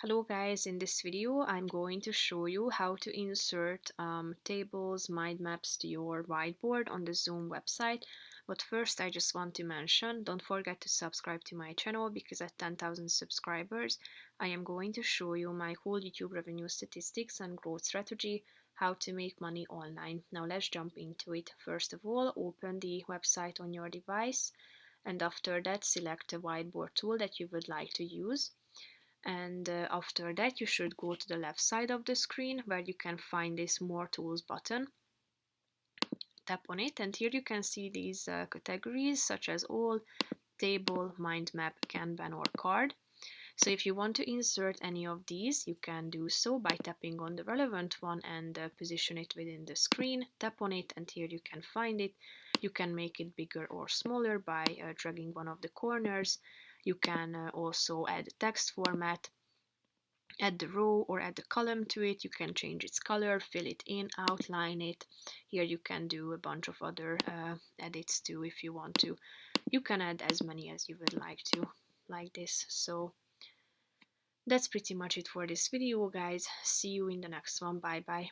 Hello guys, in this video I'm going to show you how to insert tables, mind maps to your whiteboard on the Zoom website. But first I just want to mention, don't forget to subscribe to my channel because at 10,000 subscribers I am going to show you my whole YouTube revenue statistics and growth strategy, how to make money online. Now let's jump into it. First of all, open the website on your device and after that select the whiteboard tool that you would like to use. And after that you should go to the left side of the screen where you can find this more tools button. Tap on it and here you can see these categories such as all, table, mind map, Kanban or card. So if you want to insert any of these, you can do so by tapping on the relevant one and position it within the screen. Tap on it and here you can find it. You can make it bigger or smaller by dragging one of the corners. You can also add text format, add the row or add the column to it. You can change its color, fill it in, outline it. Here you can do a bunch of other edits too if you want to. You can add as many as you would like to, like this. So that's pretty much it for this video, guys. See you in the next one. Bye bye.